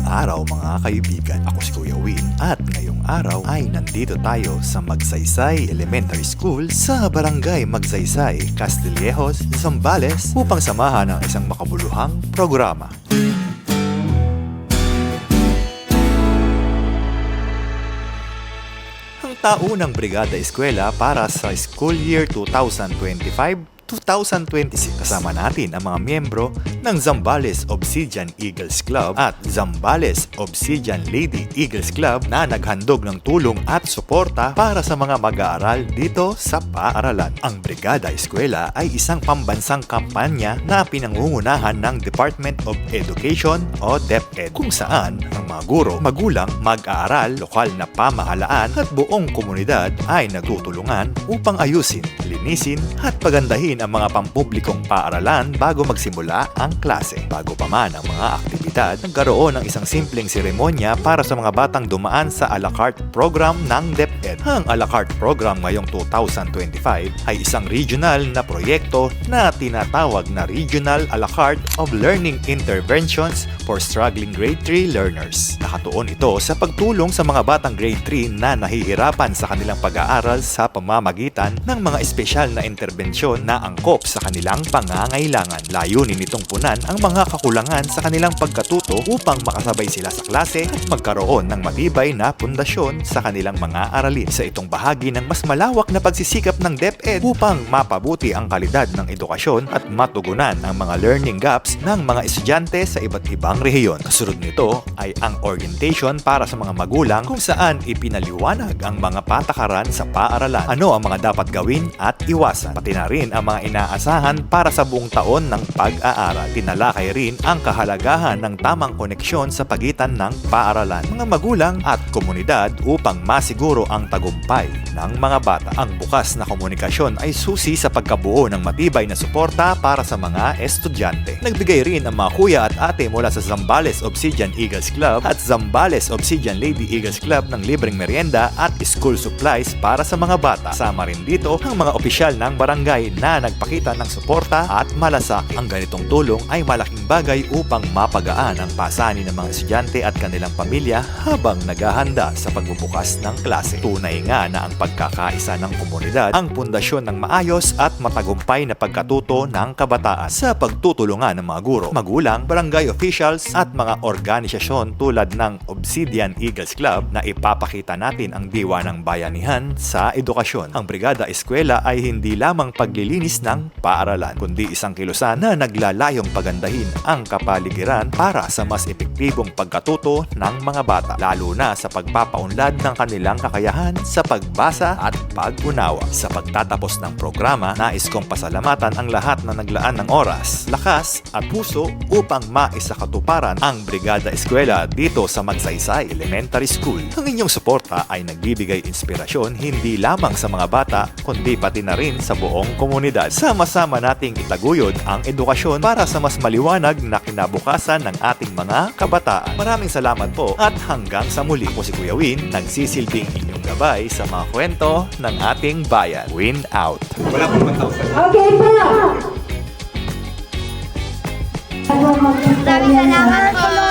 araw mga kaibigan, ako si Kuya Win at ngayong araw ay nandito tayo sa Magsaysay Elementary School sa Barangay Magsaysay, Castillejos, Zambales upang samahan ang isang makabuluhang programa. Ang taunang Brigada Eskwela para sa School Year 2025-2026. Kasama natin ang mga miyembro ng Zambales Obsidian Eagles Club at Zambales Obsidian Lady Eagles Club na naghandog ng tulong at suporta para sa mga mag-aaral dito sa paaralan. Ang Brigada Eskwela ay isang pambansang kampanya na pinangungunahan ng Department of Education o DepEd, kung saan ang mga guro, magulang, mag-aaral, lokal na pamahalaan at buong komunidad ay nagtutulungan upang ayusin, linisin at pagandahin ang mga pampublikong paaralan bago magsimula ang klase. Bago pa man ang mga aktibidad, nagkaroon ng isang simpleng seremonya para sa mga batang dumaan sa a la carte program ng DepEd. Ang a la carte program ngayong 2025 ay isang regional na proyekto na tinatawag na Regional a la carte of Learning Interventions for Struggling Grade 3 Learners. Nakatuon ito sa pagtulong sa mga batang grade 3 na nahihirapan sa kanilang pag-aaral sa pamamagitan ng mga espesyal na interbensyon na angkop sa kanilang pangangailangan. Layunin nitong punan ang mga kakulangan sa kanilang pagkatuto upang makasabay sila sa klase at magkaroon ng matibay na pundasyon sa kanilang mga aralin. Sa itong bahagi ng mas malawak na pagsisikap ng DepEd upang mapabuti ang kalidad ng edukasyon at matugunan ang mga learning gaps ng mga estudyante sa iba't ibang rehiyon. Kasunod nito ay ang orientation para sa mga magulang kung saan ipinaliwanag ang mga patakaran sa paaralan, ano ang mga dapat gawin at iwasan, pati na rin ang mga inaasahan para sa buong taon ng pag-aaral. Tinalakay rin ang kahalagahan ng tamang koneksyon sa pagitan ng paaralan, mga magulang at komunidad upang masiguro ang tagumpay ng mga bata. Ang bukas na komunikasyon ay susi sa pagkabuo ng matibay na suporta para sa mga estudyante. Nagbigay rin ang mga kuya at ate mula sa Zambales Obsidian Eagles Club at Zambales Obsidian Lady Eagles Club ng libreng merienda at school supplies para sa mga bata. Sama rin dito ang mga opisyal ng barangay na nagpakita ng suporta at malasakit. Ang ganitong tulong ay malaking bagay upang mapagaan ang pasanin ng mga estudyante at kanilang pamilya habang naghahanda sa pagbubukas ng klase. Tunay nga na ang pagkakaisa ng komunidad ang pundasyon ng maayos at matagumpay na pagkatuto ng kabataan. Sa pagtutulungan ng mga guro, magulang, barangay officials at mga organisasyon tulad ng Obsidian Eagles Club na ipapakita natin ang diwa ng bayanihan sa edukasyon. Ang Brigada Eskwela ay hindi lamang paglilinis ng paaralan, kundi isang kilusan na naglalayong pagandahin ang kapaligiran para sa mas epektibong pagkatuto ng mga bata, lalo na sa pagpapaunlad ng kanilang kakayahan sa pagbasa at pag-unawa. Sa pagtatapos ng programa, nais kong pasalamatan ang lahat na naglaan ng oras, lakas at puso upang maisakatuparan ang Brigada Eskwela dito sa Magsaysay Elementary School. Ang inyong suporta ay nagbibigay inspirasyon hindi lamang sa mga bata, kundi pati na rin sa buong komunidad. Sama-sama nating itaguyod ang edukasyon para sa mas maliwanag na kinabukasan ng ating mga kabataan. Maraming salamat po at hanggang sa muli. Ako si Kuya Win, nagsisilbing inyong gabay sa mga kwento ng ating bayan. Win out! Wala pong 1,000. Okay po! Maraming salamat po.